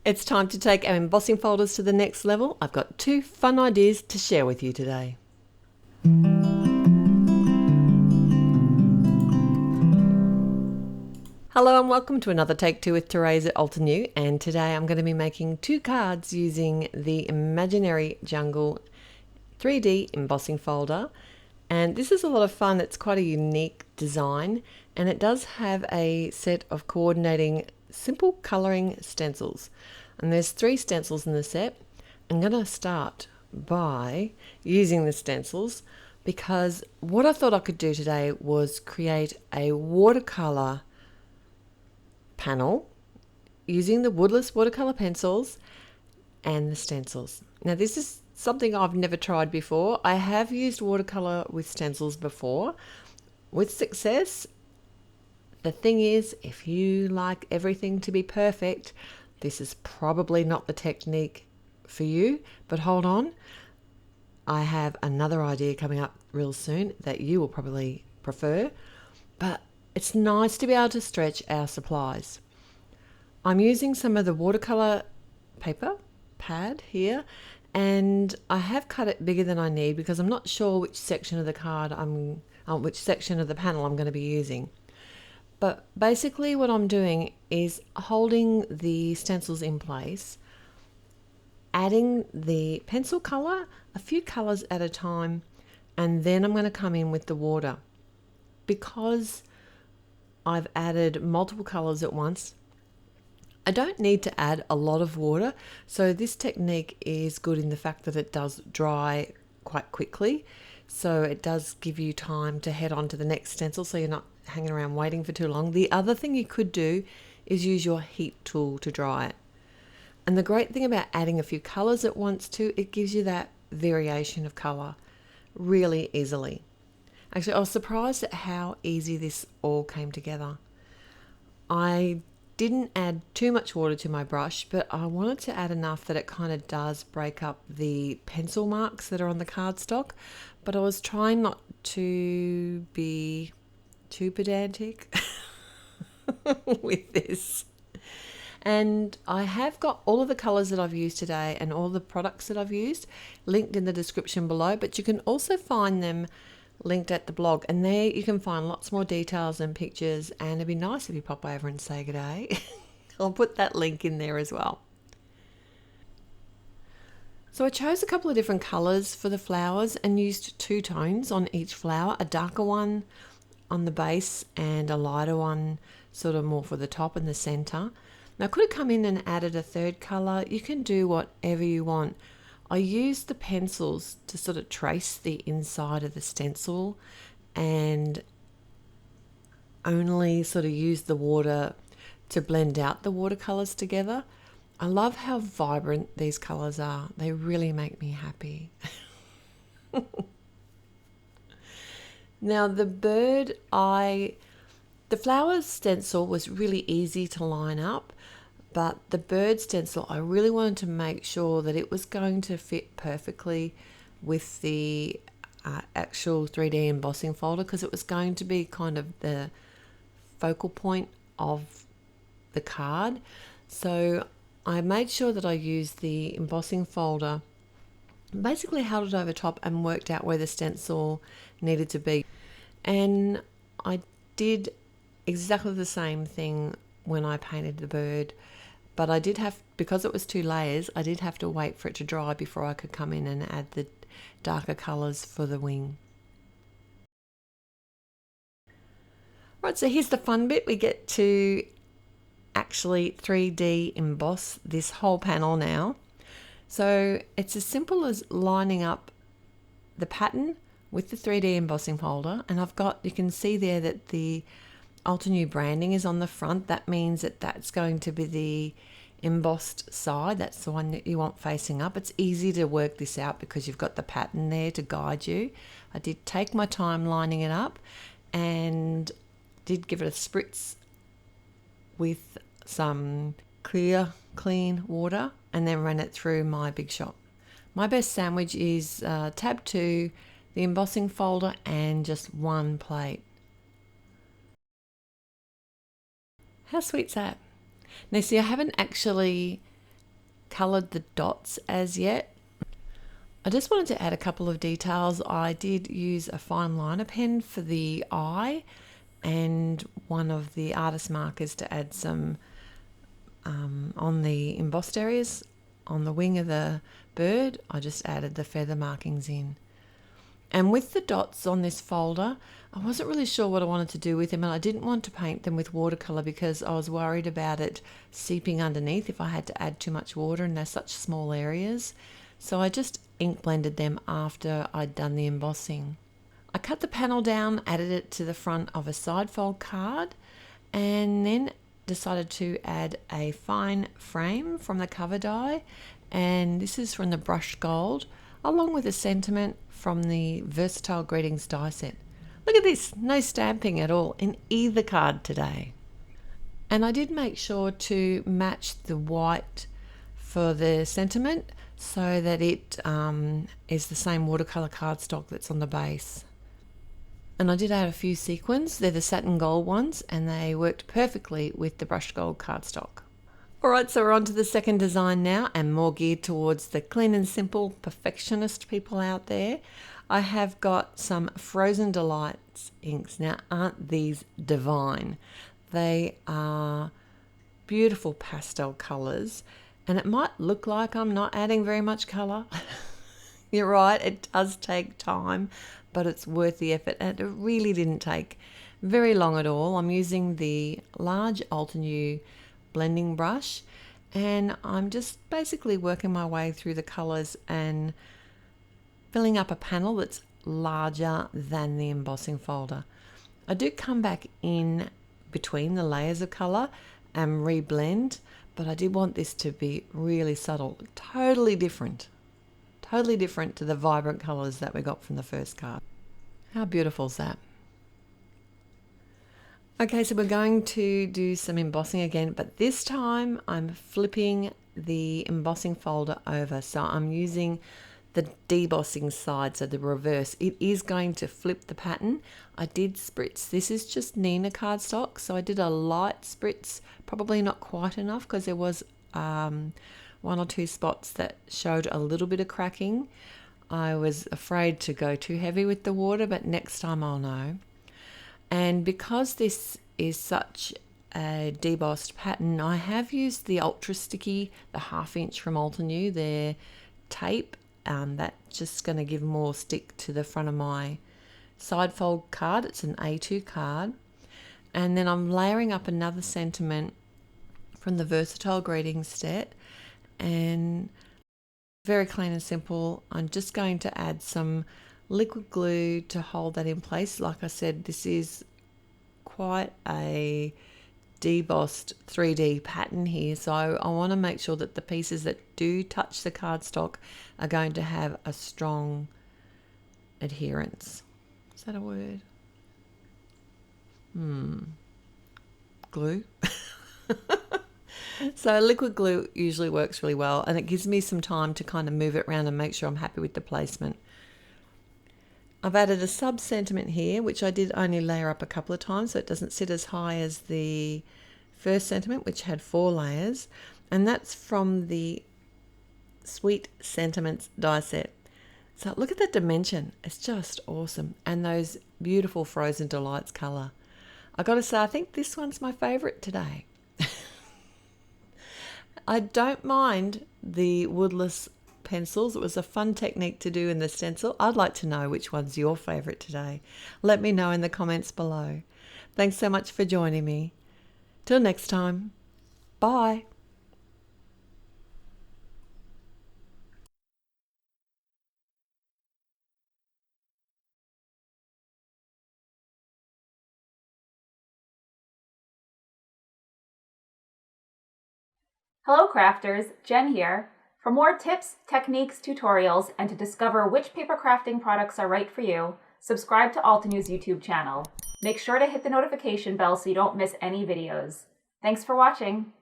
It's time to take our embossing folders to the next level. I've got 2 fun ideas to share with you today. Hello and welcome to another Take 2 with Therese at Altenew, and today I'm going to be making 2 cards using the Imaginary Jungle 3D embossing folder. And this is a lot of fun. It's quite a unique design, and it does have a set of coordinating simple colouring stencils. And there's 3 stencils in the set. I'm going to start by using the stencils because what I thought I could do today was create a watercolour panel using the Woodless Watercolor Pencils and the stencils. Now this is something I've never tried before. I have used watercolor with stencils before with success. The thing is, if you like everything to be perfect, this is probably not the technique for you, but hold on. I have another idea coming up real soon that you will probably prefer, but it's nice to be able to stretch our supplies. I'm using some of the watercolor paper pad here, and I have cut it bigger than I need because I'm not sure which section of the card which section of the panel I'm going to be using. But basically what I'm doing is holding the stencils in place, adding the pencil color, a few colors at a time, and then I'm going to come in with the water. Because I've added multiple colors at once, I don't need to add a lot of water, so this technique is good in the fact that it does dry quite quickly, so it does give you time to head on to the next stencil so you're not hanging around waiting for too long. The other thing you could do is use your heat tool to dry it. And the great thing about adding a few colors at once too, it gives you that variation of color really easily. Actually, I was surprised at how easy this all came together. I didn't add too much water to my brush, but I wanted to add enough that it kind of does break up the pencil marks that are on the cardstock, but I was trying not to be too pedantic with this. And I have got all of the colors that I've used today and all the products that I've used linked in the description below, but you can also find them linked at the blog, and there you can find lots more details and pictures, and it'd be nice if you pop over and say good day. I'll put that link in there as well. So I chose a couple of different colors for the flowers and used 2 tones on each flower, a darker one on the base and a lighter one sort of more for the top and the center. Now I could have come in and added a 3rd color. You can do whatever you want. I used the pencils to sort of trace the inside of the stencil and only sort of use the water to blend out the watercolors together. I love how vibrant these colors are. They really make me happy. Now the flower stencil was really easy to line up, but the bird stencil, I really wanted to make sure that it was going to fit perfectly with the actual 3D embossing folder, because it was going to be kind of the focal point of the card. So I made sure that I used the embossing folder, basically held it over top and worked out where the stencil needed to be. And I did exactly the same thing when I painted the bird. But I did have, because it was 2 layers, I did have to wait for it to dry before I could come in and add the darker colours for the wing. Right, so here's the fun bit. We get to actually 3D emboss this whole panel now. So it's as simple as lining up the pattern with the 3D embossing folder, and you can see there that the Altenew branding is on the front. That means that that's going to be the embossed side. That's the one that you want facing up. It's easy to work this out because you've got the pattern there to guide you. I did take my time lining it up and did give it a spritz with some clear, clean water and then ran it through my Big Shot. My best sandwich is tab 2, the embossing folder, and just 1 plate. How sweet's that? Now see, I haven't actually coloured the dots as yet. I just wanted to add a couple of details. I did use a fine liner pen for the eye and one of the artist markers to add some on the embossed areas. On the wing of the bird, I just added the feather markings in. And with the dots on this folder, I wasn't really sure what I wanted to do with them, and I didn't want to paint them with watercolour because I was worried about it seeping underneath if I had to add too much water, and they're such small areas. So I just ink blended them after I'd done the embossing. I cut the panel down, added it to the front of a side fold card, and then decided to add a fine frame from the cover die, and this is from the brushed gold, along with a sentiment from the Versatile Greetings die set. Look at this, no stamping at all in either card today. And I did make sure to match the white for the sentiment so that it is the same watercolour cardstock that's on the base. And I did add a few sequins. They're the satin gold ones, and they worked perfectly with the brushed gold cardstock. Alright, so we're on to the second design now, and more geared towards the clean and simple perfectionist people out there. I have got some Frozen Delights inks. Now, aren't these divine? They are beautiful pastel colours, and it might look like I'm not adding very much colour. You're right, it does take time, but it's worth the effort, and it really didn't take very long at all. I'm using the large Altenew blending brush, and I'm just basically working my way through the colours and filling up a panel that's larger than the embossing folder. I do come back in between the layers of colour and reblend, but I did want this to be really subtle, totally different to the vibrant colours that we got from the first card. How beautiful is that? Okay, so we're going to do some embossing again, but this time I'm flipping the embossing folder over. So I'm using the debossing side, so the reverse. It is going to flip the pattern. I did spritz. This is just Nina cardstock, so I did a light spritz, probably not quite enough because there was one or two spots that showed a little bit of cracking. I was afraid to go too heavy with the water, but next time I'll know. And because this is such a debossed pattern, I have used the ultra sticky, the 1/2 inch from Altenew, their tape. That's just going to give more stick to the front of my side fold card. It's an A2 card. And then I'm layering up another sentiment from the Versatile Greetings set, and very clean and simple. I'm just going to add some liquid glue to hold that in place. Like I said, this is quite a debossed 3D pattern here, so I want to make sure that the pieces that do touch the cardstock are going to have a strong adherence. Is that a word? Glue? So liquid glue usually works really well, and it gives me some time to kind of move it around and make sure I'm happy with the placement. I've added a sub sentiment here, which I did only layer up a couple of times, so it doesn't sit as high as the first sentiment, which had 4 layers, and that's from the Sweet Sentiments die set. So look at that dimension, it's just awesome, and those beautiful Frozen Delights colour. I got to say, I think this one's my favourite today. I don't mind the woodless pencils. It was a fun technique to do in the stencil. I'd like to know which one's your favourite today. Let me know in the comments below. Thanks so much for joining me. Till next time, bye. Hello crafters, Jen here. For more tips, techniques, tutorials, and to discover which paper crafting products are right for you, subscribe to Altenew's YouTube channel. Make sure to hit the notification bell so you don't miss any videos. Thanks for watching.